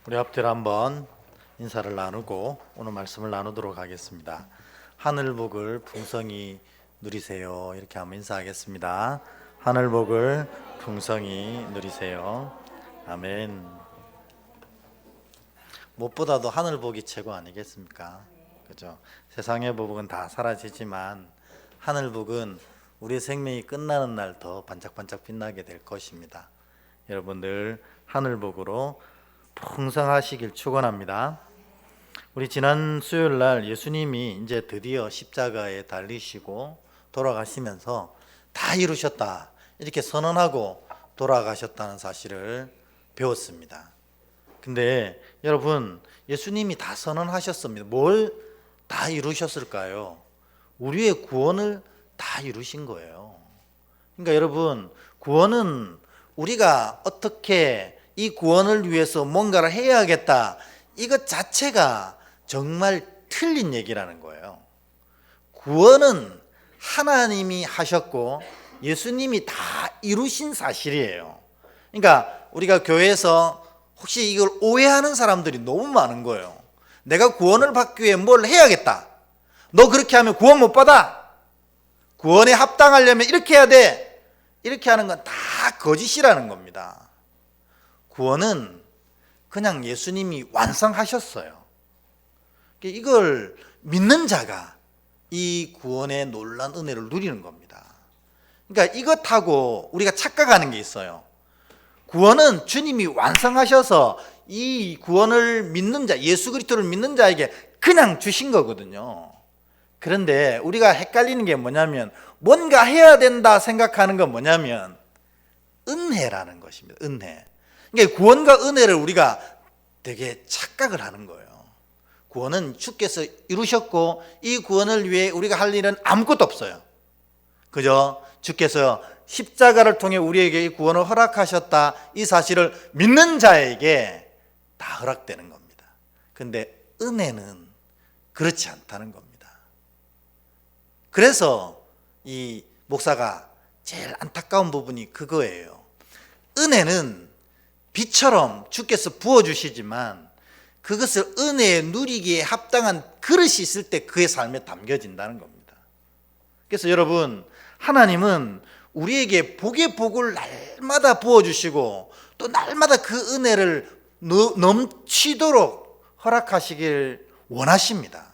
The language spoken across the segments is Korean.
우리 앞뒤로 한번 인사를 나누고 오늘 말씀을 나누도록 하겠습니다. 하늘 복을 풍성히 누리세요. 이렇게 한번 인사하겠습니다. 하늘 복을 풍성히 누리세요. 아멘. 무엇보다도 하늘 복이 최고 아니겠습니까? 그죠? 세상의 복은 다 사라지지만 하늘 복은 우리의 생명이 끝나는 날 더 반짝반짝 빛나게 될 것입니다. 여러분들 하늘 복으로 풍성하시길 축원합니다. 우리 지난 수요일 날 예수님이 이제 드디어 십자가에 달리시고 돌아가시면서 다 이루셨다 이렇게 선언하고 돌아가셨다는 사실을 배웠습니다. 근데 여러분, 예수님이 다 선언하셨습니다. 뭘 다 이루셨을까요? 우리의 구원을 다 이루신 거예요. 그러니까 여러분, 구원은 우리가 어떻게 이 구원을 위해서 뭔가를 해야겠다, 이것 자체가 정말 틀린 얘기라는 거예요. 구원은 하나님이 하셨고 예수님이 다 이루신 사실이에요. 그러니까 우리가 교회에서 혹시 이걸 오해하는 사람들이 너무 많은 거예요. 내가 구원을 받기 위해 뭘 해야겠다, 너 그렇게 하면 구원 못 받아, 구원에 합당하려면 이렇게 해야 돼, 이렇게 하는 건 다 거짓이라는 겁니다. 구원은 그냥 예수님이 완성하셨어요. 이걸 믿는 자가 이 구원의 놀라운 은혜를 누리는 겁니다. 그러니까 이것하고 우리가 착각하는 게 있어요. 구원은 주님이 완성하셔서 이 구원을 믿는 자, 예수 그리스도를 믿는 자에게 그냥 주신 거거든요. 그런데 우리가 헷갈리는 게 뭐냐면, 뭔가 해야 된다 생각하는 건 뭐냐면 은혜라는 것입니다. 은혜. 그러니까 구원과 은혜를 우리가 되게 착각을 하는 거예요. 구원은 주께서 이루셨고 이 구원을 위해 우리가 할 일은 아무것도 없어요. 그저 주께서 십자가를 통해 우리에게 이 구원을 허락하셨다, 이 사실을 믿는 자에게 다 허락되는 겁니다. 그런데 은혜는 그렇지 않다는 겁니다. 그래서 이 목사가 제일 안타까운 부분이 그거예요. 은혜는 비처럼 주께서 부어주시지만 그것을 은혜에 누리기에 합당한 그릇이 있을 때 그의 삶에 담겨진다는 겁니다. 그래서 여러분, 하나님은 우리에게 복의 복을 날마다 부어주시고 또 날마다 그 은혜를 넘치도록 허락하시길 원하십니다.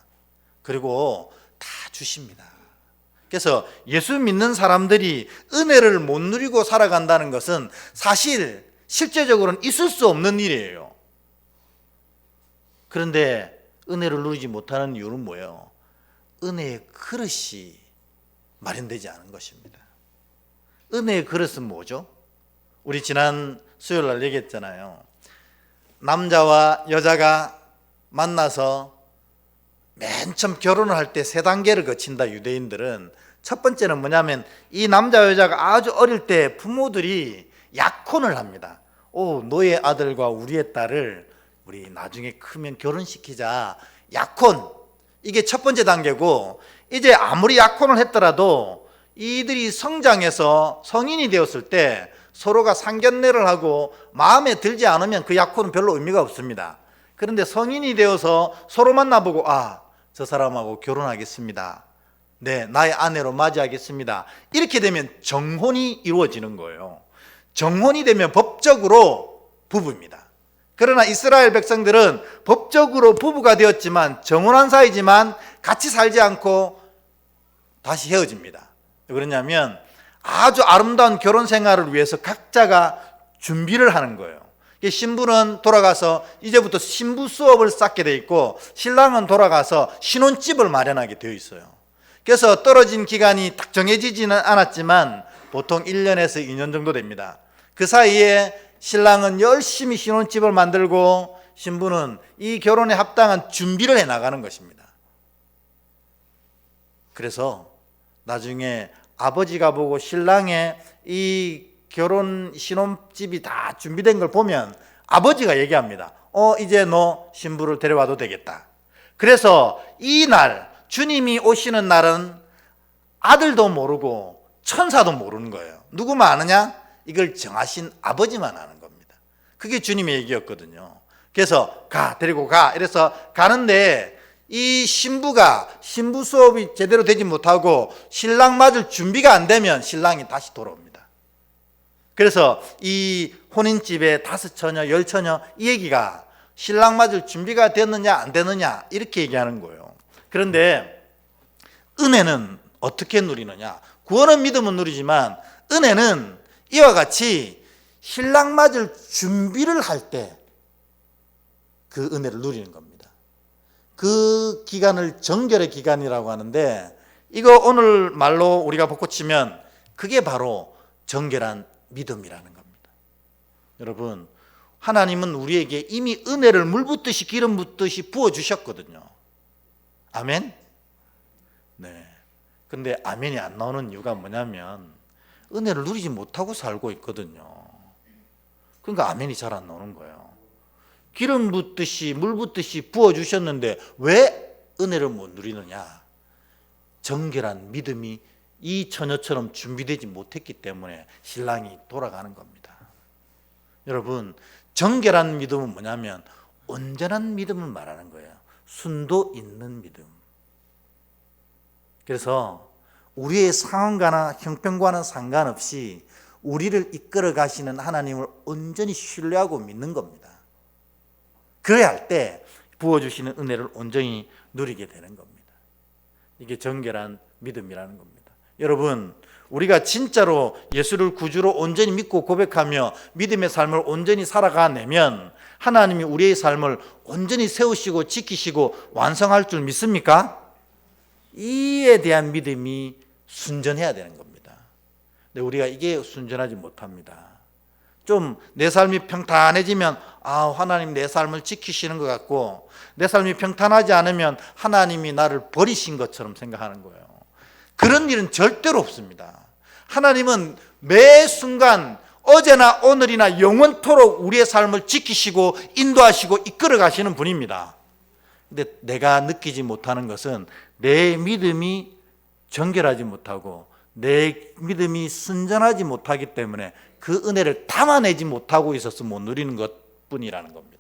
그리고 다 주십니다. 그래서 예수 믿는 사람들이 은혜를 못 누리고 살아간다는 것은 사실 실제적으로는 있을 수 없는 일이에요. 그런데 은혜를 누리지 못하는 이유는 뭐예요? 은혜의 그릇이 마련되지 않은 것입니다. 은혜의 그릇은 뭐죠? 우리 지난 수요일 날 얘기했잖아요. 남자와 여자가 만나서 맨 처음 결혼을 할 때 세 단계를 거친다, 유대인들은. 첫 번째는 뭐냐면 이 남자 여자가 아주 어릴 때 부모들이 약혼을 합니다. 너의 아들과 우리의 딸을 우리 나중에 크면 결혼시키자. 약혼, 이게 첫 번째 단계고, 이제 아무리 약혼을 했더라도 이들이 성장해서 성인이 되었을 때 서로가 상견례를 하고 마음에 들지 않으면 그 약혼은 별로 의미가 없습니다. 그런데 성인이 되어서 서로 만나보고, 저 사람하고 결혼하겠습니다, 네, 나의 아내로 맞이하겠습니다, 이렇게 되면 정혼이 이루어지는 거예요. 정혼이 되면 법적으로 부부입니다. 그러나 이스라엘 백성들은 법적으로 부부가 되었지만 정혼한 사이지만 같이 살지 않고 다시 헤어집니다. 왜 그러냐면 아주 아름다운 결혼 생활을 위해서 각자가 준비를 하는 거예요. 신부는 돌아가서 이제부터 신부 수업을 쌓게 돼 있고, 신랑은 돌아가서 신혼집을 마련하게 되어 있어요. 그래서 떨어진 기간이 딱 정해지지는 않았지만 보통 1년에서 2년 정도 됩니다. 그 사이에 신랑은 열심히 신혼집을 만들고 신부는 이 결혼에 합당한 준비를 해 나가는 것입니다. 그래서 나중에 아버지가 보고 신랑의 이 결혼 신혼집이 다 준비된 걸 보면 아버지가 얘기합니다. 이제 너 신부를 데려와도 되겠다. 그래서 이 날, 주님이 오시는 날은 아들도 모르고 천사도 모르는 거예요. 누구만 아느냐? 이걸 정하신 아버지만 아는 겁니다. 그게 주님의 얘기였거든요. 그래서 데리고 가. 이래서 가는데 이 신부가 신부 수업이 제대로 되지 못하고 신랑 맞을 준비가 안 되면 신랑이 다시 돌아옵니다. 그래서 이 혼인집에 5처녀, 10처녀 이 얘기가 신랑 맞을 준비가 됐느냐 안 됐느냐 이렇게 얘기하는 거예요. 그런데 은혜는 어떻게 누리느냐? 구원은 믿음은 누리지만 은혜는 이와 같이 신랑 맞을 준비를 할 때 그 은혜를 누리는 겁니다. 그 기간을 정결의 기간이라고 하는데 이거 오늘 말로 우리가 바꿔치면 그게 바로 정결한 믿음이라는 겁니다. 여러분, 하나님은 우리에게 이미 은혜를 물 붓듯이 기름 붓듯이 부어주셨거든요. 아멘? 네. 근데 아멘이 안 나오는 이유가 뭐냐면 은혜를 누리지 못하고 살고 있거든요. 그러니까 아멘이 잘 안 나오는 거예요. 기름 붓듯이 물 붓듯이 부어주셨는데 왜 은혜를 못 누리느냐? 정결한 믿음이 이 처녀처럼 준비되지 못했기 때문에 신랑이 돌아가는 겁니다. 여러분, 정결한 믿음은 뭐냐면 온전한 믿음을 말하는 거예요. 순도 있는 믿음. 그래서 우리의 상황과나 형편과는 상관없이 우리를 이끌어 가시는 하나님을 온전히 신뢰하고 믿는 겁니다. 그래야 할 때 부어주시는 은혜를 온전히 누리게 되는 겁니다. 이게 정결한 믿음이라는 겁니다. 여러분, 우리가 진짜로 예수를 구주로 온전히 믿고 고백하며 믿음의 삶을 온전히 살아가내면 하나님이 우리의 삶을 온전히 세우시고 지키시고 완성할 줄 믿습니까? 이에 대한 믿음이 순전해야 되는 겁니다. 근데 우리가 이게 순전하지 못합니다. 좀 내 삶이 평탄해지면 하나님 내 삶을 지키시는 것 같고 내 삶이 평탄하지 않으면 하나님이 나를 버리신 것처럼 생각하는 거예요. 그런 일은 절대로 없습니다. 하나님은 매 순간 어제나 오늘이나 영원토록 우리의 삶을 지키시고 인도하시고 이끌어 가시는 분입니다. 근데 내가 느끼지 못하는 것은 내 믿음이 정결하지 못하고 내 믿음이 순전하지 못하기 때문에 그 은혜를 담아내지 못하고 있어서 못 누리는 것뿐이라는 겁니다.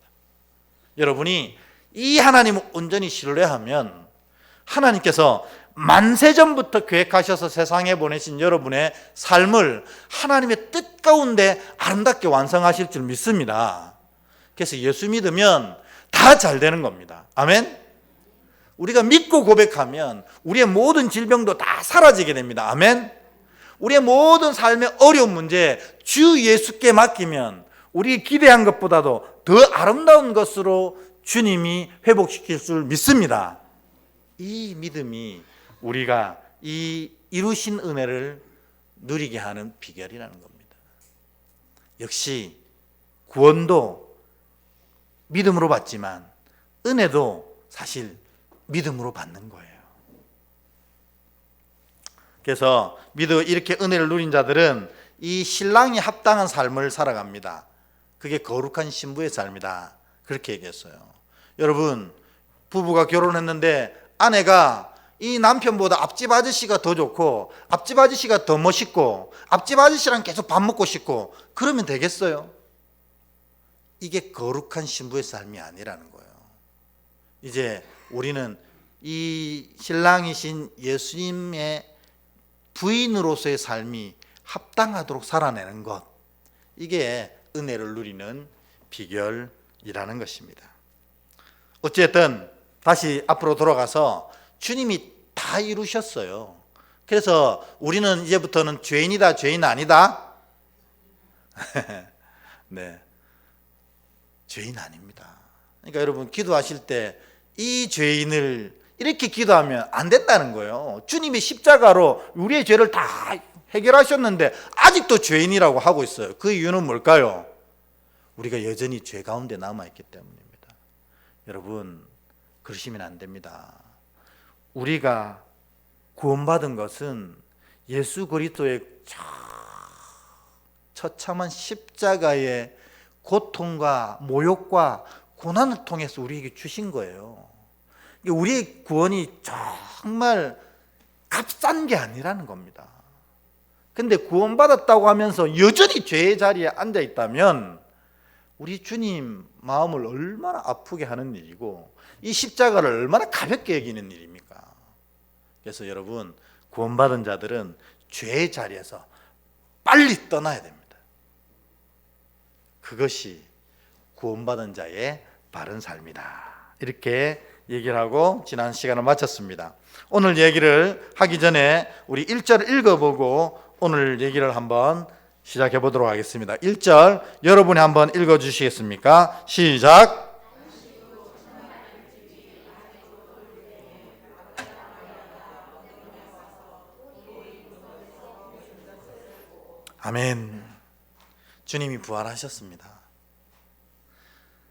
여러분이 이 하나님을 온전히 신뢰하면 하나님께서 만세전부터 계획하셔서 세상에 보내신 여러분의 삶을 하나님의 뜻 가운데 아름답게 완성하실 줄 믿습니다. 그래서 예수 믿으면 다 잘 되는 겁니다. 아멘? 우리가 믿고 고백하면 우리의 모든 질병도 다 사라지게 됩니다. 아멘? 우리의 모든 삶의 어려운 문제 주 예수께 맡기면 우리 기대한 것보다도 더 아름다운 것으로 주님이 회복시킬 줄 믿습니다. 이 믿음이 우리가 이 이루신 은혜를 누리게 하는 비결이라는 겁니다. 역시 구원도 믿음으로 받지만 은혜도 사실 믿음으로 받는 거예요. 그래서 이렇게 은혜를 누린 자들은 이 신랑이 합당한 삶을 살아갑니다. 그게 거룩한 신부의 삶이다. 그렇게 얘기했어요. 여러분, 부부가 결혼했는데 아내가 이 남편보다 앞집 아저씨가 더 좋고 앞집 아저씨가 더 멋있고 앞집 아저씨랑 계속 밥 먹고 싶고 그러면 되겠어요? 이게 거룩한 신부의 삶이 아니라는 거예요. 이제 우리는 이 신랑이신 예수님의 부인으로서의 삶이 합당하도록 살아내는 것, 이게 은혜를 누리는 비결이라는 것입니다. 어쨌든 다시 앞으로 돌아가서 주님이 다 이루셨어요. 그래서 우리는 이제부터는 죄인이다, 죄인 아니다? 네, 죄인 아닙니다. 그러니까 여러분 기도하실 때 이 죄인을 이렇게 기도하면 안 된다는 거예요. 주님이 십자가로 우리의 죄를 다 해결하셨는데 아직도 죄인이라고 하고 있어요. 그 이유는 뭘까요? 우리가 여전히 죄 가운데 남아있기 때문입니다. 여러분, 그러시면 안 됩니다. 우리가 구원받은 것은 예수 그리스도의 처참한 십자가의 고통과 모욕과 고난을 통해서 우리에게 주신 거예요. 우리의 구원이 정말 값싼 게 아니라는 겁니다. 근데 구원받았다고 하면서 여전히 죄의 자리에 앉아 있다면 우리 주님 마음을 얼마나 아프게 하는 일이고 이 십자가를 얼마나 가볍게 여기는 일입니까? 그래서 여러분, 구원받은 자들은 죄의 자리에서 빨리 떠나야 됩니다. 그것이 구원받은 자의 바른 삶이다. 이렇게 얘기를 하고 지난 시간을 마쳤습니다. 오늘 얘기를 하기 전에 우리 1절 읽어보고 오늘 얘기를 한번 시작해 보도록 하겠습니다. 1절 여러분이 한번 읽어 주시겠습니까? 시작. 아멘. 주님이 부활하셨습니다.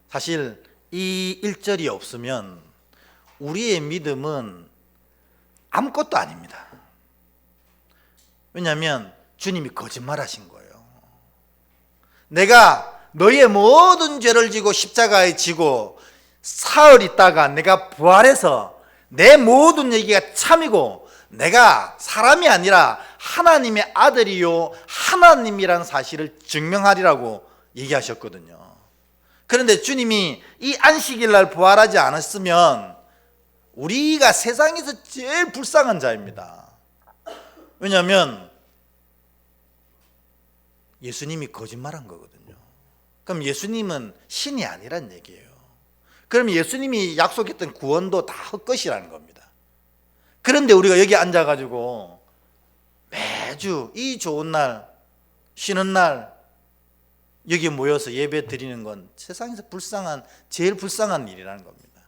사실 이 1절이 없으면 우리의 믿음은 아무것도 아닙니다. 왜냐하면 주님이 거짓말하신 거예요. 내가 너희의 모든 죄를 지고 십자가에 지고 사흘 있다가 내가 부활해서 내 모든 얘기가 참이고 내가 사람이 아니라 하나님의 아들이요 하나님이란 사실을 증명하리라고 얘기하셨거든요. 그런데 주님이 이 안식일 날 부활하지 않았으면 우리가 세상에서 제일 불쌍한 자입니다. 왜냐하면 예수님이 거짓말한 거거든요. 그럼 예수님은 신이 아니란 얘기예요. 그럼 예수님이 약속했던 구원도 다 헛것이라는 겁니다. 그런데 우리가 여기 앉아가지고 매주 이 좋은 날, 쉬는 날 여기 모여서 예배 드리는 건 세상에서 제일 불쌍한 일이라는 겁니다.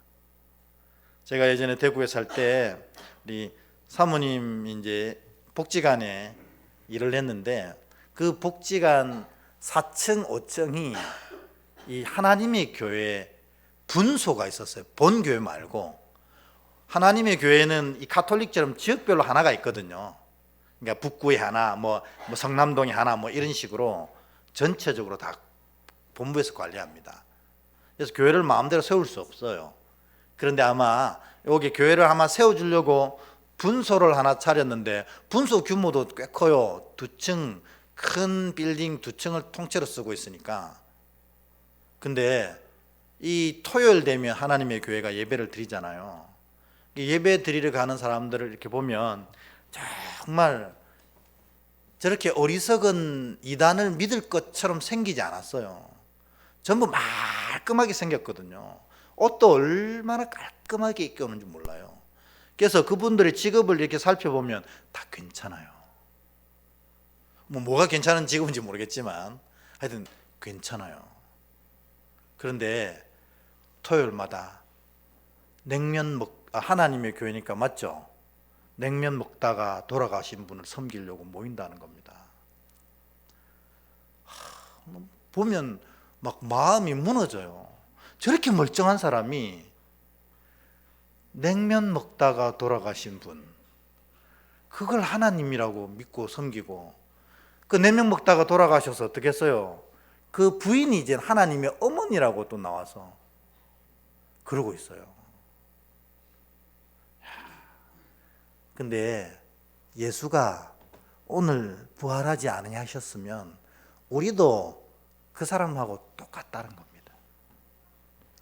제가 예전에 대구에 살 때 우리 사모님 이제 복지관에 일을 했는데 그 복지관 4층, 5층이 이 하나님의 교회 분소가 있었어요. 본교회 말고. 하나님의 교회는 이 가톨릭처럼 지역별로 하나가 있거든요. 그러니까 북구에 하나, 뭐 성남동에 하나, 뭐 이런 식으로 전체적으로 다 본부에서 관리합니다. 그래서 교회를 마음대로 세울 수 없어요. 그런데 아마 여기 교회를 아마 세워주려고 분소를 하나 차렸는데 분소 규모도 꽤 커요. 2층 큰 빌딩 2층을 통째로 쓰고 있으니까. 근데 이 토요일 되면 하나님의 교회가 예배를 드리잖아요. 예배 드리러 가는 사람들을 이렇게 보면 정말 저렇게 어리석은 이단을 믿을 것처럼 생기지 않았어요. 전부 말끔하게 생겼거든요. 옷도 얼마나 깔끔하게 입고 오는지 몰라요. 그래서 그분들의 직업을 이렇게 살펴보면 다 괜찮아요. 뭐가 괜찮은 직업인지 모르겠지만 하여튼 괜찮아요. 그런데 토요일마다 하나님의 교회니까 맞죠? 냉면 먹다가 돌아가신 분을 섬기려고 모인다는 겁니다. 보면 막 마음이 무너져요. 저렇게 멀쩡한 사람이 냉면 먹다가 돌아가신 분, 그걸 하나님이라고 믿고 섬기고, 그 냉면 먹다가 돌아가셔서 어떻게 했어요? 그 부인이 이제 하나님의 어머니라고 또 나와서 그러고 있어요. 근데 예수가 오늘 부활하지 않으냐 하셨으면 우리도 그 사람하고 똑같다는 겁니다.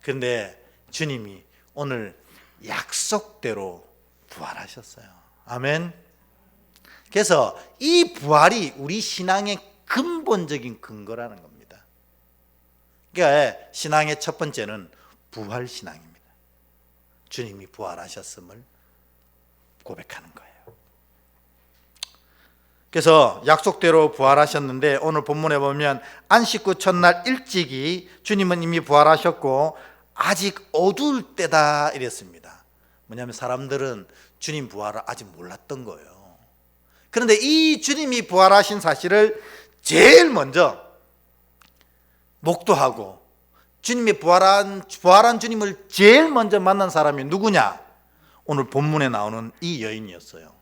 그런데 주님이 오늘 약속대로 부활하셨어요. 아멘. 그래서 이 부활이 우리 신앙의 근본적인 근거라는 겁니다. 그러니까 신앙의 첫 번째는 부활신앙입니다. 주님이 부활하셨음을 고백하는 거예요. 그래서 약속대로 부활하셨는데 오늘 본문에 보면 안식구 첫날 일찍이 주님은 이미 부활하셨고 아직 어두울 때다 이랬습니다. 뭐냐면 사람들은 주님 부활을 아직 몰랐던 거예요. 그런데 이 주님이 부활하신 사실을 제일 먼저 목도하고 주님이 부활한 주님을 제일 먼저 만난 사람이 누구냐? 오늘 본문에 나오는 이 여인이었어요.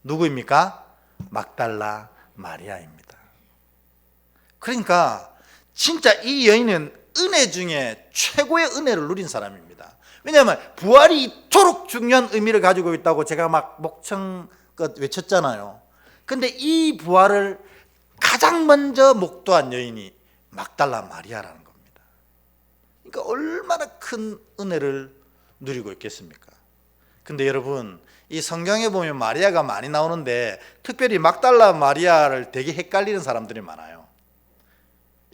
누구입니까? 막달라 마리아입니다. 그러니까 진짜 이 여인은 은혜 중에 최고의 은혜를 누린 사람입니다. 왜냐하면 부활이 이토록 중요한 의미를 가지고 있다고 제가 막 목청껏 외쳤잖아요. 근데 이 부활을 가장 먼저 목도한 여인이 막달라 마리아라는 겁니다. 그러니까 얼마나 큰 은혜를 누리고 있겠습니까? 근데 여러분, 이 성경에 보면 마리아가 많이 나오는데 특별히 막달라 마리아를 되게 헷갈리는 사람들이 많아요.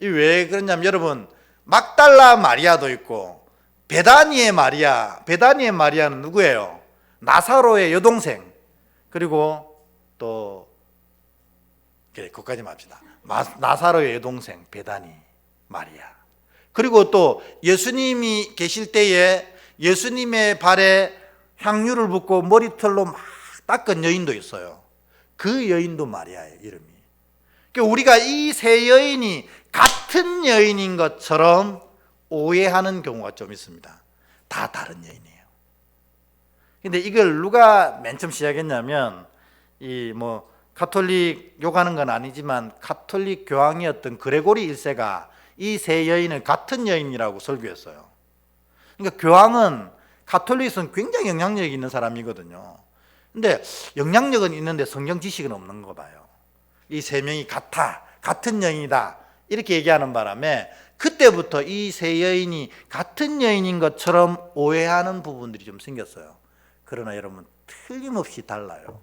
이 왜 그러냐면 여러분, 막달라 마리아도 있고 베다니의 마리아는 누구예요? 나사로의 여동생. 그리고 또 그래, 그것까지만 합시다. 나사로의 여동생 베다니 마리아. 그리고 또 예수님이 계실 때에 예수님의 발에 향유를 붓고 머리털로 막 닦은 여인도 있어요. 그 여인도 마리아예요, 이름이. 그러니까 우리가 이 세 여인이 같은 여인인 것처럼 오해하는 경우가 좀 있습니다. 다 다른 여인이에요. 근데 이걸 누가 맨 처음 시작했냐면 이 뭐 가톨릭 욕하는 건 아니지만 가톨릭 교황이었던 그레고리 1세가 이 세 여인을 같은 여인이라고 설교했어요. 그러니까 교황은 가톨릭에서는 굉장히 영향력이 있는 사람이거든요. 근데 영향력은 있는데 성경 지식은 없는 거 봐요. 이 세 명이 같은 여인이다 이렇게 얘기하는 바람에 그때부터 이 세 여인이 같은 여인인 것처럼 오해하는 부분들이 좀 생겼어요. 그러나 여러분, 틀림없이 달라요.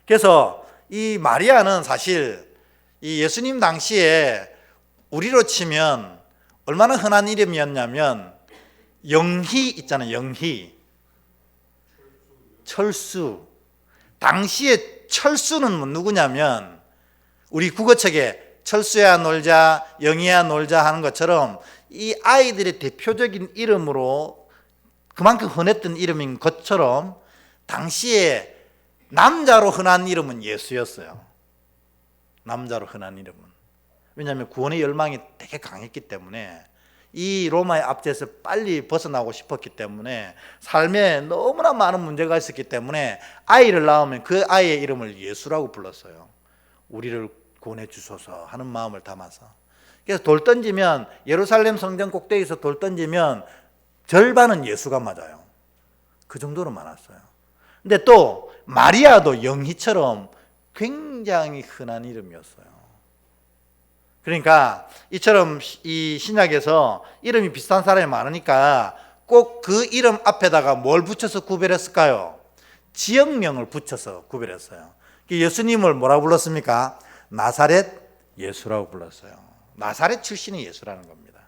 그래서 이 마리아는 사실 이 예수님 당시에 우리로 치면 얼마나 흔한 이름이었냐면 영희 있잖아요. 영희, 철수. 당시에 철수는 누구냐면 우리 국어책에 철수야 놀자, 영희야 놀자 하는 것처럼 이 아이들의 대표적인 이름으로 그만큼 흔했던 이름인 것처럼 당시에 남자로 흔한 이름은 예수였어요. 남자로 흔한 이름은. 왜냐하면 구원의 열망이 되게 강했기 때문에 이 로마의 압제에서 빨리 벗어나고 싶었기 때문에 삶에 너무나 많은 문제가 있었기 때문에 아이를 낳으면 그 아이의 이름을 예수라고 불렀어요. 우리를 구원해 주소서 하는 마음을 담아서. 그래서 돌 던지면 예루살렘 성전 꼭대기에서 돌 던지면 절반은 예수가 맞아요. 그 정도로 많았어요. 근데 또 마리아도 영희처럼 굉장히 흔한 이름이었어요. 그러니까 이처럼 이 신약에서 이름이 비슷한 사람이 많으니까 꼭 그 이름 앞에다가 뭘 붙여서 구별했을까요? 지역명을 붙여서 구별했어요. 예수님을 뭐라고 불렀습니까? 나사렛 예수라고 불렀어요. 나사렛 출신이 예수라는 겁니다.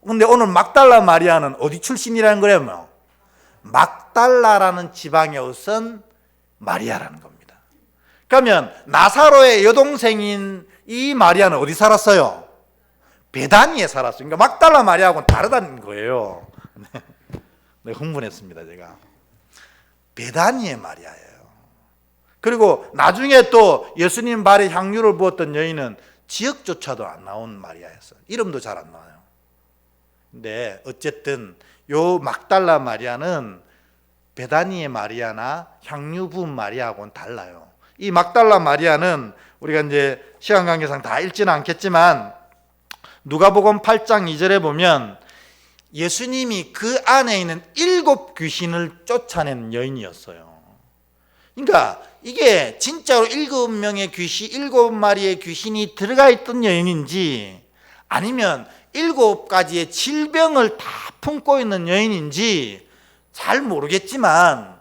근데 오늘 막달라 마리아는 어디 출신이라는 거냐면 막달라라는 지방에 우선 마리아라는 겁니다. 그러면 나사로의 여동생인 이 마리아는 어디 살았어요? 베다니에 살았어요. 그러니까 막달라 마리아하고는 다르다는 거예요. 네, 흥분했습니다, 제가. 베다니의 마리아예요. 그리고 나중에 또 예수님 발에 향유를 부었던 여인은 지역조차도 안 나온 마리아였어요. 이름도 잘 안 나와요. 근데 어쨌든 요 막달라 마리아는 베다니의 마리아나 향유 부은 마리아하고는 달라요. 이 막달라 마리아는 우리가 이제 시간 관계상 다 읽지는 않겠지만 누가복음 8장 2절에 보면 예수님이 그 안에 있는 7 귀신을 쫓아낸 여인이었어요. 그러니까 이게 진짜로 7명의 귀신, 7마리의 귀신이 들어가 있던 여인인지 아니면 7가지의 질병을 다 품고 있는 여인인지 잘 모르겠지만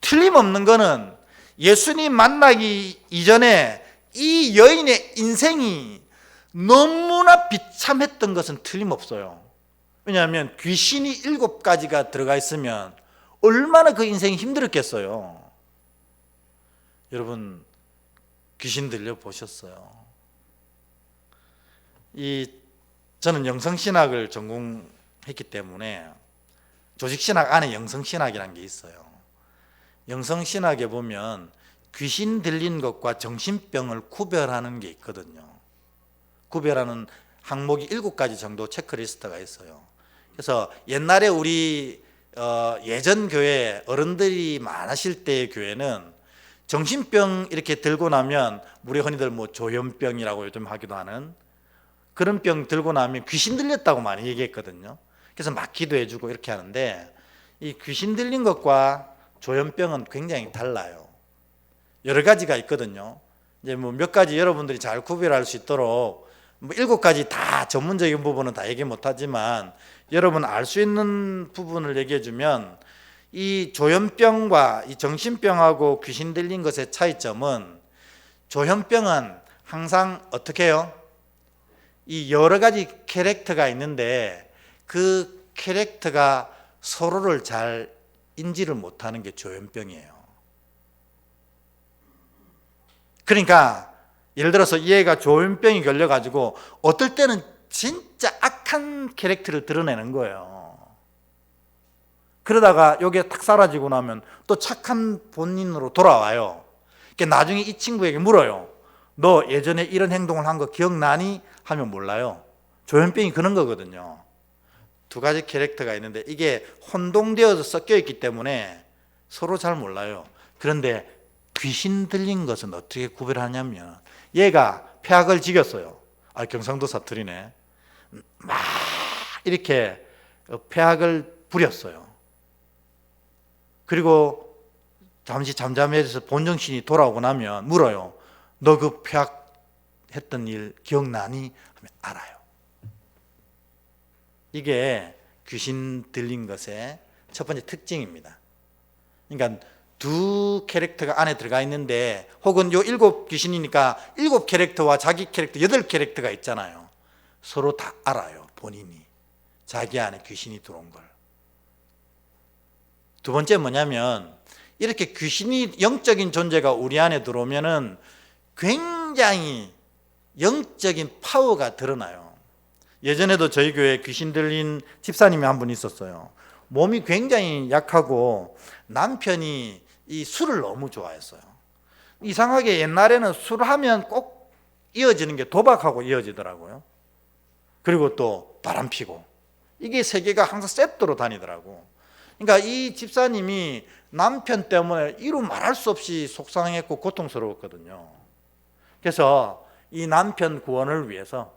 틀림없는 거는 예수님 만나기 이전에 이 여인의 인생이 너무나 비참했던 것은 틀림없어요. 왜냐하면 귀신이 7가지가 들어가 있으면 얼마나 그 인생이 힘들었겠어요. 여러분, 귀신 들려 보셨어요? 저는 영성신학을 전공했기 때문에 조직신학 안에 영성신학이라는 게 있어요. 영성신학에 보면 귀신 들린 것과 정신병을 구별하는 게 있거든요. 구별하는 항목이 7가지 정도 체크리스트가 있어요. 그래서 옛날에 우리 예전 교회 어른들이 많으실 때의 교회는 정신병 이렇게 들고 나면 우리 흔히들 뭐 조현병이라고 요즘 하기도 하는 그런 병 들고 나면 귀신 들렸다고 많이 얘기했거든요. 그래서 막 기도해주고 이렇게 하는데 이 귀신 들린 것과 조현병은 굉장히 달라요. 여러 가지가 있거든요. 이제 뭐 몇 가지 여러분들이 잘 구별할 수 있도록 뭐 7가지 다 전문적인 부분은 다 얘기 못하지만 여러분 알 수 있는 부분을 얘기해 주면, 이 조현병과 이 정신병하고 귀신 들린 것의 차이점은, 조현병은 항상 어떻게 해요? 이 여러 가지 캐릭터가 있는데 그 캐릭터가 서로를 잘 인지를 못하는 게 조현병이에요. 그러니까 예를 들어서 얘가 조현병이 걸려가지고 어떨 때는 진짜 악한 캐릭터를 드러내는 거예요. 그러다가 이게 탁 사라지고 나면 또 착한 본인으로 돌아와요. 그러니까 나중에 이 친구에게 물어요. 너 예전에 이런 행동을 한 거 기억나니? 하면 몰라요. 조현병이 그런 거거든요. 2가지 캐릭터가 있는데 이게 혼동되어서 섞여 있기 때문에 서로 잘 몰라요. 그런데 귀신 들린 것은 어떻게 구별하냐면, 얘가 폐악을 지겼어요. 경상도 사투리네. 막 이렇게 폐악을 부렸어요. 그리고 잠시 잠잠해져서 본정신이 돌아오고 나면 물어요. 너 그 폐악했던 일 기억나니? 하면 알아요. 이게 귀신 들린 것의 첫 번째 특징입니다. 그러니까 2 캐릭터가 안에 들어가 있는데, 혹은 요 7 귀신이니까 7 캐릭터와 자기 캐릭터 8 캐릭터가 있잖아요. 서로 다 알아요. 본인이 자기 안에 귀신이 들어온 걸. 2 번째 뭐냐면, 이렇게 귀신이, 영적인 존재가 우리 안에 들어오면은 굉장히 영적인 파워가 드러나요. 예전에도 저희 교회에 귀신 들린 집사님이 한 분 있었어요. 몸이 굉장히 약하고 남편이 이 술을 너무 좋아했어요. 이상하게 옛날에는 술하면 꼭 이어지는 게 도박하고 이어지더라고요. 그리고 또 바람 피고, 이게 3개가 항상 세트로 다니더라고. 그러니까 이 집사님이 남편 때문에 이루 말할 수 없이 속상했고 고통스러웠거든요. 그래서 이 남편 구원을 위해서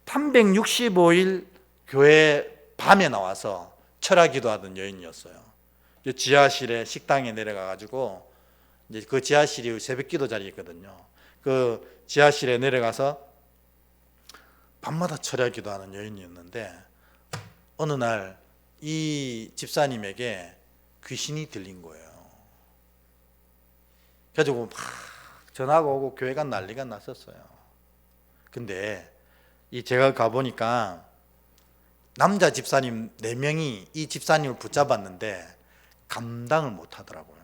365일 교회 밤에 나와서 철야 기도하던 여인이었어요. 지하실에 식당에 내려가가지고, 이제 그 지하실이 새벽 기도 자리였거든요. 그 지하실에 내려가서 밤마다 철야 기도하는 여인이었는데, 어느 날 이 집사님에게 귀신이 들린 거예요. 그래가지고 막 전화가 오고 교회가 난리가 났었어요. 근데 이 제가 가보니까 남자 집사님 4명이 이 집사님을 붙잡았는데 감당을 못 하더라고요.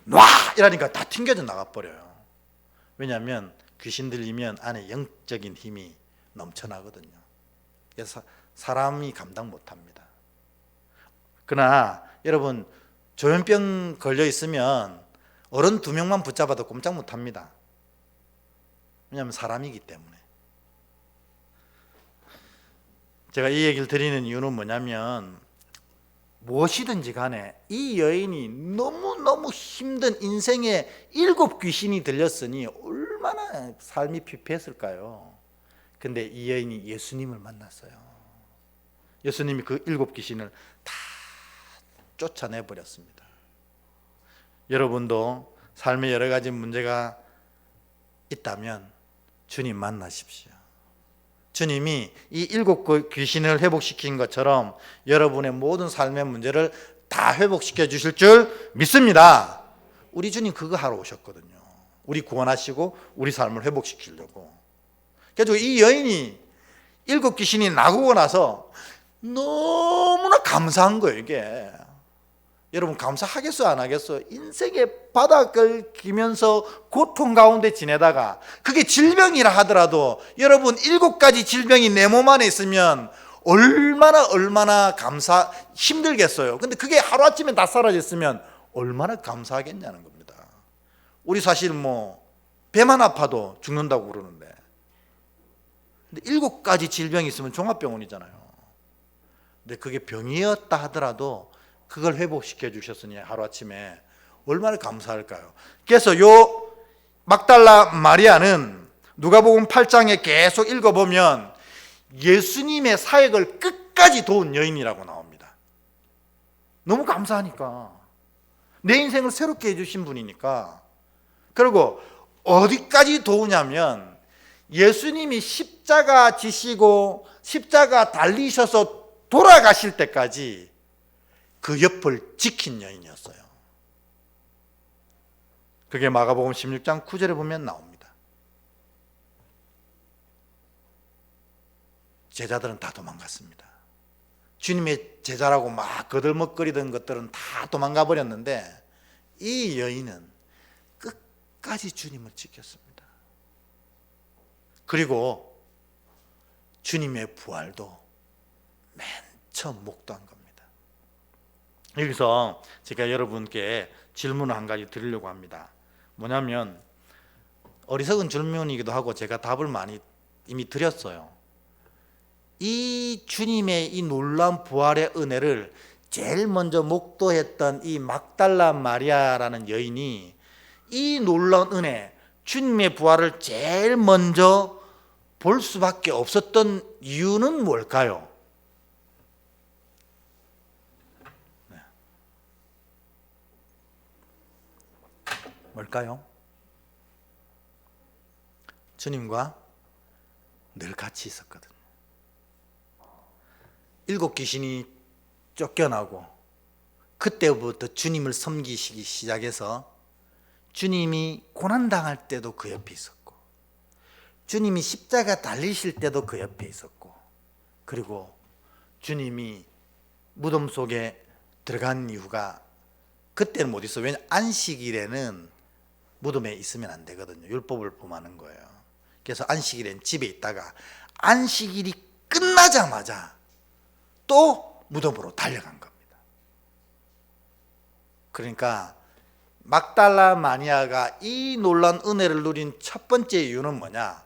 놔! 이러니까 다 튕겨져 나가버려요. 왜냐하면 귀신 들리면 안에 영적인 힘이 넘쳐나거든요. 그래서 사람이 감당 못 합니다. 그러나 여러분, 조현병 걸려 있으면 어른 2명만 붙잡아도 꼼짝 못 합니다. 왜냐하면 사람이기 때문에. 제가 이 얘기를 드리는 이유는 뭐냐면, 무엇이든지 간에 이 여인이 너무너무 힘든 인생에 7 귀신이 들렸으니 얼마나 삶이 피폐했을까요? 근데 이 여인이 예수님을 만났어요. 예수님이 그 7 귀신을 다 쫓아내버렸습니다. 여러분도 삶에 여러 가지 문제가 있다면 주님 만나십시오. 주님이 이 7 귀신을 회복시킨 것처럼 여러분의 모든 삶의 문제를 다 회복시켜 주실 줄 믿습니다. 우리 주님 그거 하러 오셨거든요. 우리 구원하시고 우리 삶을 회복시키려고. 그래서 이 여인이 7 귀신이 나오고 나서 너무나 감사한 거예요, 이게. 여러분 감사하겠어요, 안 하겠어요? 인생의 바닥을 기면서 고통 가운데 지내다가 그게 질병이라 하더라도 여러분 7가지 질병이 내 몸 안에 있으면 얼마나 힘들겠어요. 근데 그게 하루아침에 다 사라졌으면 얼마나 감사하겠냐는 겁니다. 우리 사실 배만 아파도 죽는다고 그러는데, 근데 7가지 질병이 있으면 종합병원이잖아요. 근데 그게 병이었다 하더라도 그걸 회복시켜 주셨으니 하루아침에 얼마나 감사할까요? 그래서 요 막달라 마리아는 누가복음 8장에 계속 읽어보면 예수님의 사역을 끝까지 도운 여인이라고 나옵니다. 너무 감사하니까, 내 인생을 새롭게 해주신 분이니까. 그리고 어디까지 도우냐면 예수님이 십자가 지시고 십자가 달리셔서 돌아가실 때까지 그 옆을 지킨 여인이었어요. 그게 마가복음 16장 9절에 보면 나옵니다. 제자들은 다 도망갔습니다. 주님의 제자라고 막 거들먹거리던 것들은 다 도망가 버렸는데 이 여인은 끝까지 주님을 지켰습니다. 그리고 주님의 부활도 맨 처음 목도한 겁니다. 여기서 제가 여러분께 질문을 한 가지 드리려고 합니다. 뭐냐면 어리석은 질문이기도 하고 제가 답을 많이 이미 드렸어요. 이 주님의 이 놀라운 부활의 은혜를 제일 먼저 목도했던 이 막달라 마리아라는 여인이 이 놀라운 은혜, 주님의 부활을 제일 먼저 볼 수밖에 없었던 이유는 뭘까요? 뭘까요? 주님과 늘 같이 있었거든요. 7 귀신이 쫓겨나고 그때부터 주님을 섬기시기 시작해서 주님이 고난당할 때도 그 옆에 있었고 주님이 십자가 달리실 때도 그 옆에 있었고 그리고 주님이 무덤 속에 들어간 이유가 그때는 못 있어요. 왜냐하면 안식일에는 무덤에 있으면 안 되거든요. 율법을 범하는 거예요. 그래서 안식일엔 집에 있다가 안식일이 끝나자마자 또 무덤으로 달려간 겁니다. 그러니까 막달라 마리아가 이 놀라운 은혜를 누린 첫 번째 이유는 뭐냐?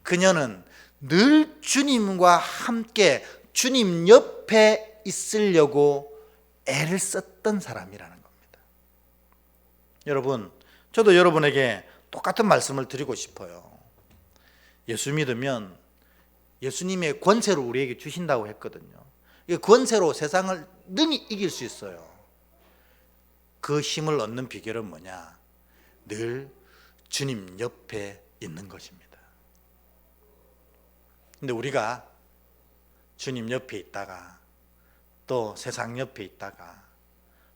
그녀는 늘 주님과 함께 주님 옆에 있으려고 애를 썼던 사람이라는 겁니다. 여러분, 저도 여러분에게 똑같은 말씀을 드리고 싶어요. 예수 믿으면 예수님의 권세로 우리에게 주신다고 했거든요. 이 권세로 세상을 능히 이길 수 있어요. 그 힘을 얻는 비결은 뭐냐? 늘 주님 옆에 있는 것입니다. 근데 우리가 주님 옆에 있다가 또 세상 옆에 있다가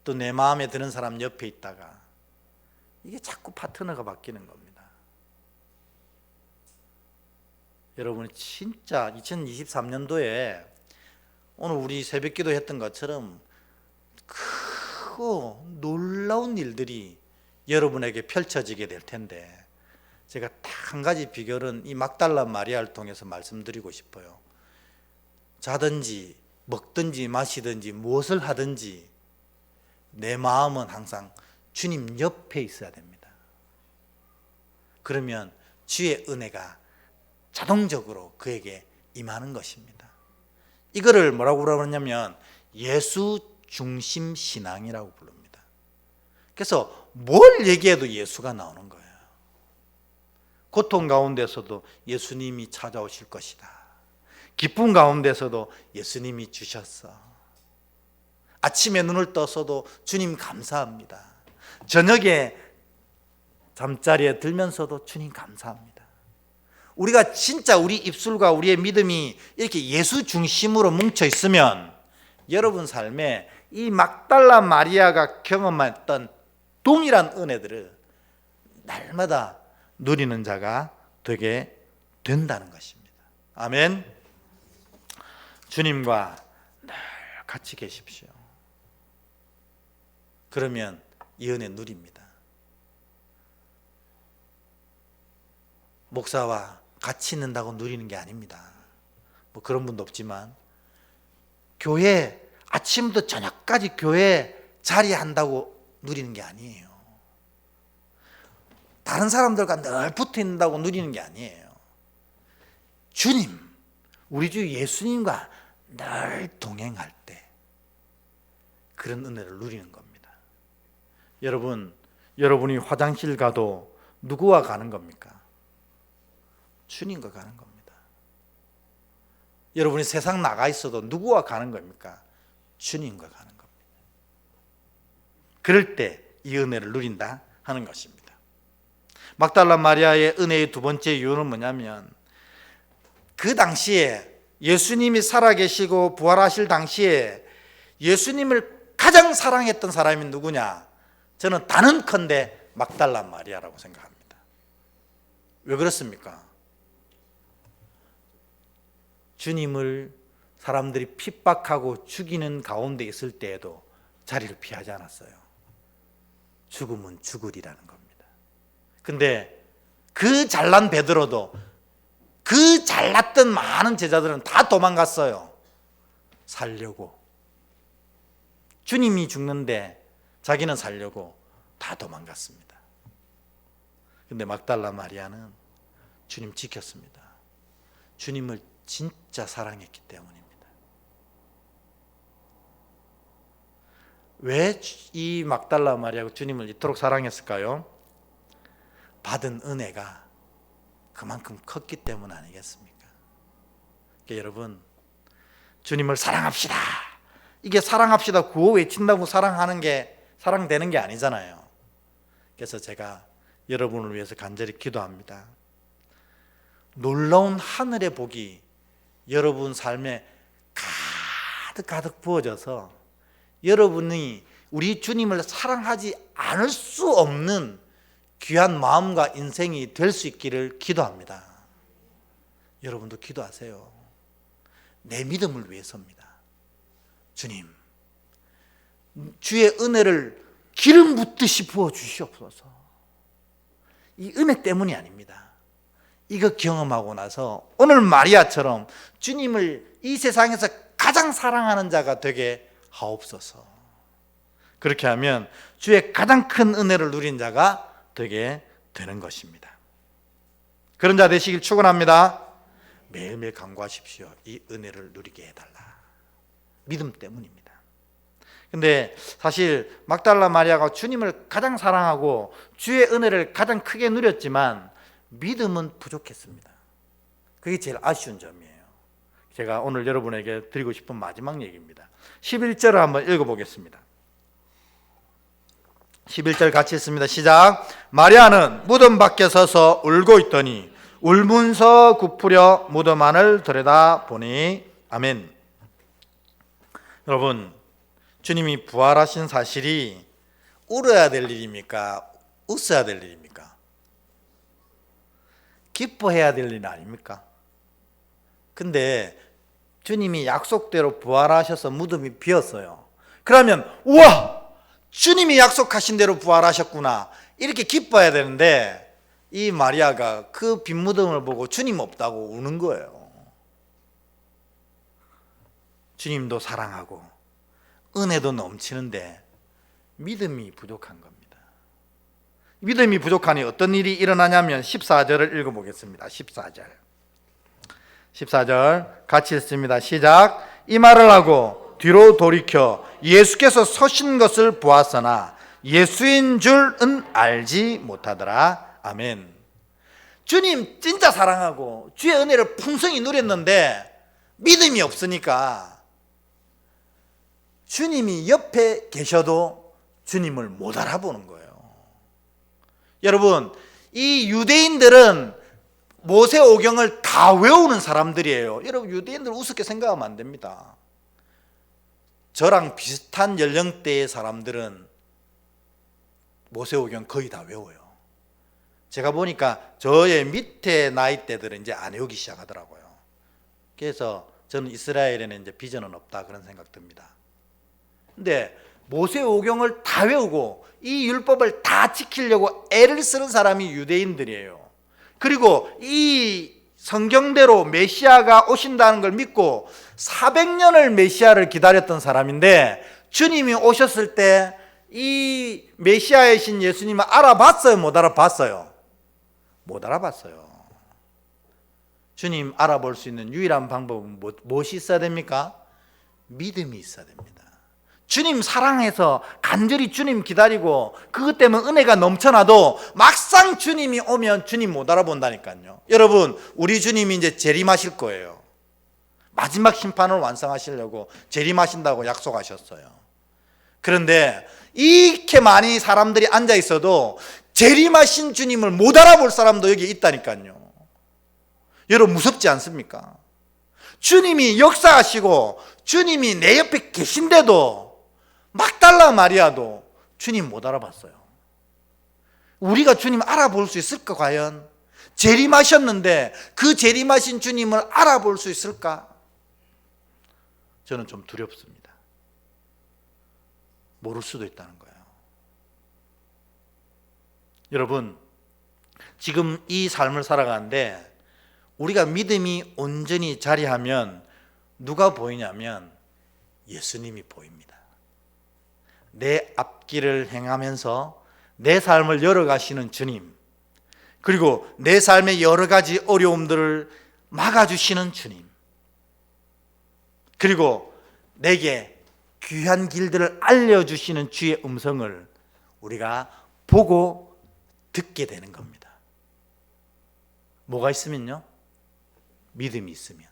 또 내 마음에 드는 사람 옆에 있다가 이게 자꾸 파트너가 바뀌는 겁니다. 여러분 진짜 2023년도에 오늘 우리 새벽기도 했던 것처럼 크고 놀라운 일들이 여러분에게 펼쳐지게 될 텐데 제가 딱 한 가지 비결은 이 막달라 마리아를 통해서 말씀드리고 싶어요. 자든지 먹든지 마시든지 무엇을 하든지 내 마음은 항상 주님 옆에 있어야 됩니다. 그러면 주의 은혜가 자동적으로 그에게 임하는 것입니다. 이거를 뭐라고 그러냐면 예수 중심 신앙이라고 부릅니다. 그래서 뭘 얘기해도 예수가 나오는 거예요. 고통 가운데서도 예수님이 찾아오실 것이다. 기쁨 가운데서도 예수님이 주셨어. 아침에 눈을 떠서도 주님 감사합니다. 저녁에 잠자리에 들면서도 주님 감사합니다. 우리가 진짜 우리 입술과 우리의 믿음이 이렇게 예수 중심으로 뭉쳐 있으면 여러분 삶에 이 막달라 마리아가 경험했던 동일한 은혜들을 날마다 누리는 자가 되게 된다는 것입니다. 아멘. 주님과 늘 같이 계십시오. 그러면 이 은혜 누립니다. 목사와 같이 있는다고 누리는 게 아닙니다. 뭐 그런 분도 없지만 교회 아침부터 저녁까지 교회 자리한다고 누리는 게 아니에요. 다른 사람들과 늘 붙어 있는다고 누리는 게 아니에요. 주님, 우리 주 예수님과 늘 동행할 때 그런 은혜를 누리는 겁니다. 여러분, 여러분이 화장실 가도 누구와 가는 겁니까? 주님과 가는 겁니다. 여러분이 세상 나가 있어도 누구와 가는 겁니까? 주님과 가는 겁니다. 그럴 때 이 은혜를 누린다 하는 것입니다. 막달라 마리아의 은혜의 두 번째 이유는 뭐냐면 그 당시에 예수님이 살아계시고 부활하실 당시에 예수님을 가장 사랑했던 사람이 누구냐? 저는 단언컨대 막달라 마리아라고 생각합니다. 왜 그렇습니까? 주님을 사람들이 핍박하고 죽이는 가운데 있을 때에도 자리를 피하지 않았어요. 죽으면 죽으리라는 겁니다. 근데 그 잘난 베드로도, 그 잘났던 많은 제자들은 다 도망갔어요. 살려고. 주님이 죽는데 자기는 살려고 다 도망갔습니다. 근데 막달라 마리아는 주님 지켰습니다. 주님을 진짜 사랑했기 때문입니다. 왜 이 막달라 마리아가 주님을 이토록 사랑했을까요? 받은 은혜가 그만큼 컸기 때문 아니겠습니까? 그러니까 여러분, 주님을 사랑합시다. 이게 사랑합시다 구호 외친다고 사랑되는 게 아니잖아요. 그래서 제가 여러분을 위해서 간절히 기도합니다. 놀라운 하늘의 복이 여러분 삶에 가득 부어져서 여러분이 우리 주님을 사랑하지 않을 수 없는 귀한 마음과 인생이 될 수 있기를 기도합니다. 여러분도 기도하세요. 내 믿음을 위해서입니다. 주님, 주의 은혜를 기름 붓듯이 부어주시옵소서. 이 은혜 때문이 아닙니다. 이거 경험하고 나서 오늘 마리아처럼 주님을 이 세상에서 가장 사랑하는 자가 되게 하옵소서. 그렇게 하면 주의 가장 큰 은혜를 누린 자가 되게 되는 것입니다. 그런 자 되시길 축원합니다. 매일매일 간구하십시오. 이 은혜를 누리게 해달라. 믿음 때문입니다. 근데 사실 막달라 마리아가 주님을 가장 사랑하고 주의 은혜를 가장 크게 누렸지만 믿음은 부족했습니다. 그게 제일 아쉬운 점이에요. 제가 오늘 여러분에게 드리고 싶은 마지막 얘기입니다. 11절을 한번 읽어보겠습니다. 11절 같이 읽습니다. 시작. 마리아는 무덤 밖에 서서 울고 있더니 울면서 굽으려 무덤 안을 들여다보니. 아멘. 여러분, 주님이 부활하신 사실이 울어야 될 일입니까? 웃어야 될 일입니까? 기뻐해야 될 일 아닙니까? 근데 주님이 약속대로 부활하셔서 무덤이 비었어요. 그러면 우와! 주님이 약속하신 대로 부활하셨구나, 이렇게 기뻐해야 되는데 이 마리아가 그 빈 무덤을 보고 주님 없다고 우는 거예요. 주님도 사랑하고 은혜도 넘치는데 믿음이 부족한 겁니다. 믿음이 부족하니 어떤 일이 일어나냐면 14절을 읽어보겠습니다. 14절 같이 읽습니다. 시작. 이 말을 하고 뒤로 돌이켜 예수께서 서신 것을 보았으나 예수인 줄은 알지 못하더라. 아멘. 주님 진짜 사랑하고 주의 은혜를 풍성히 누렸는데 믿음이 없으니까 주님이 옆에 계셔도 주님을 못 알아보는 거예요. 여러분, 이 유대인들은 모세오경을 다 외우는 사람들이에요. 여러분, 유대인들 우습게 생각하면 안 됩니다. 저랑 비슷한 연령대의 사람들은 모세오경 거의 다 외워요. 제가 보니까 저의 밑에 나이대들은 이제 안 외우기 시작하더라고요. 그래서 저는 이스라엘에는 이제 비전은 없다, 그런 생각 듭니다. 근데 모세오경을 다 외우고 이 율법을 다 지키려고 애를 쓰는 사람이 유대인들이에요. 그리고 이 성경대로 메시아가 오신다는 걸 믿고 400년을 메시아를 기다렸던 사람인데 주님이 오셨을 때 이 메시아이신 예수님을 알아봤어요? 못 알아봤어요? 못 알아봤어요. 주님 알아볼 수 있는 유일한 방법은 무엇이 있어야 됩니까? 믿음이 있어야 됩니다. 주님 사랑해서 간절히 주님 기다리고 그것 때문에 은혜가 넘쳐나도 막상 주님이 오면 주님 못 알아본다니까요. 여러분, 우리 주님이 이제 재림하실 거예요. 마지막 심판을 완성하시려고 재림하신다고 약속하셨어요. 그런데 이렇게 많이 사람들이 앉아 있어도 재림하신 주님을 못 알아볼 사람도 여기 있다니까요. 여러분 무섭지 않습니까? 주님이 역사하시고 주님이 내 옆에 계신데도 막달라 마리아도 주님 못 알아봤어요. 우리가 주님 알아볼 수 있을까 과연? 재림하셨는데 그 재림하신 주님을 알아볼 수 있을까? 저는 좀 두렵습니다. 모를 수도 있다는 거예요. 여러분, 지금 이 삶을 살아가는데 우리가 믿음이 온전히 자리하면 누가 보이냐면 예수님이 보입니다. 내 앞길을 행하면서 내 삶을 열어가시는 주님, 그리고 내 삶의 여러 가지 어려움들을 막아주시는 주님, 그리고 내게 귀한 길들을 알려주시는 주의 음성을 우리가 보고 듣게 되는 겁니다. 뭐가 있으면요? 믿음이 있으면.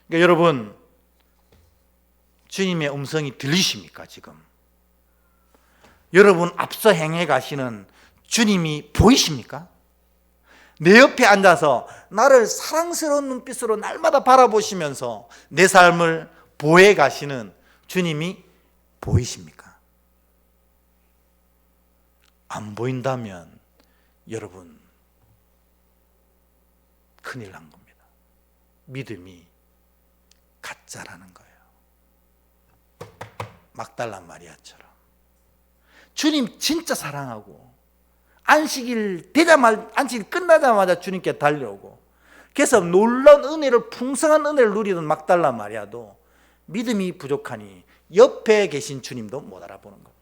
그러니까 여러분, 주님의 음성이 들리십니까 지금? 여러분 앞서 행해 가시는 주님이 보이십니까? 내 옆에 앉아서 나를 사랑스러운 눈빛으로 날마다 바라보시면서 내 삶을 보해 가시는 주님이 보이십니까? 안 보인다면 여러분 큰일 난 겁니다. 믿음이 가짜라는 거예요. 막달라 마리아처럼 주님 진짜 사랑하고 안식일 끝나자마자 주님께 달려오고 그래서 놀라운 은혜를, 풍성한 은혜를 누리던 막달라 마리아도 믿음이 부족하니 옆에 계신 주님도 못 알아보는 겁니다.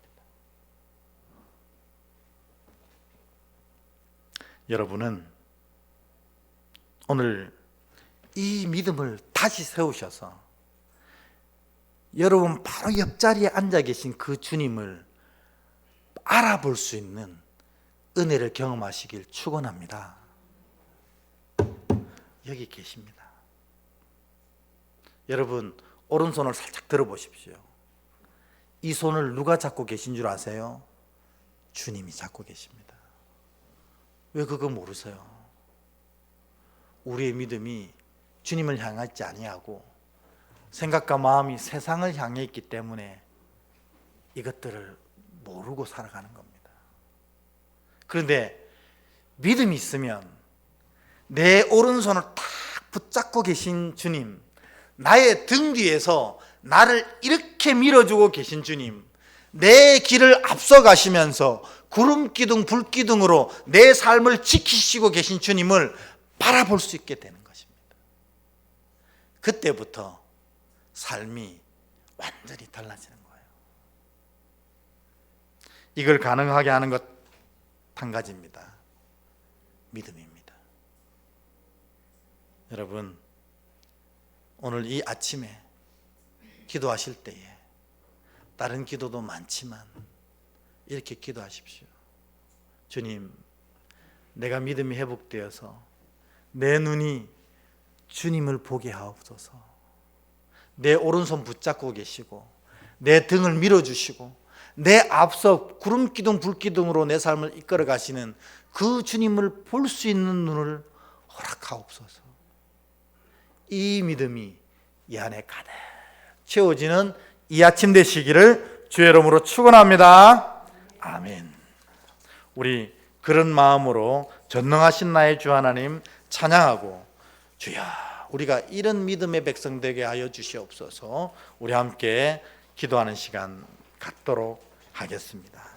여러분은 오늘 이 믿음을 다시 세우셔서 여러분 바로 옆자리에 앉아 계신 그 주님을 알아볼 수 있는 은혜를 경험하시길 축원합니다. 여기 계십니다. 여러분 오른손을 살짝 들어보십시오. 이 손을 누가 잡고 계신 줄 아세요? 주님이 잡고 계십니다. 왜 그거 모르세요? 우리의 믿음이 주님을 향하지 아니하고 생각과 마음이 세상을 향해 있기 때문에 이것들을 모르고 살아가는 겁니다. 그런데 믿음이 있으면 내 오른손을 딱 붙잡고 계신 주님, 나의 등 뒤에서 나를 이렇게 밀어주고 계신 주님, 내 길을 앞서 가시면서 구름 기둥 불 기둥으로 내 삶을 지키시고 계신 주님을 바라볼 수 있게 되는 것입니다. 그때부터 삶이 완전히 달라지는 거예요. 이걸 가능하게 하는 것 한 가지입니다. 믿음입니다. 여러분 오늘 이 아침에 기도하실 때에 다른 기도도 많지만 이렇게 기도하십시오. 주님, 내가 믿음이 회복되어서 내 눈이 주님을 보게 하옵소서. 내 오른손 붙잡고 계시고 내 등을 밀어주시고 내 앞서 구름기둥 불기둥으로 내 삶을 이끌어 가시는 그 주님을 볼 수 있는 눈을 허락하옵소서. 이 믿음이 이 안에 가득 채워지는 이 아침 되시기를 주의 이름으로 축원합니다. 아멘. 우리 그런 마음으로 전능하신 나의 주 하나님 찬양하고, 주여 우리가 이런 믿음의 백성 되게 하여 주시옵소서. 우리 함께 기도하는 시간 갖도록 하겠습니다.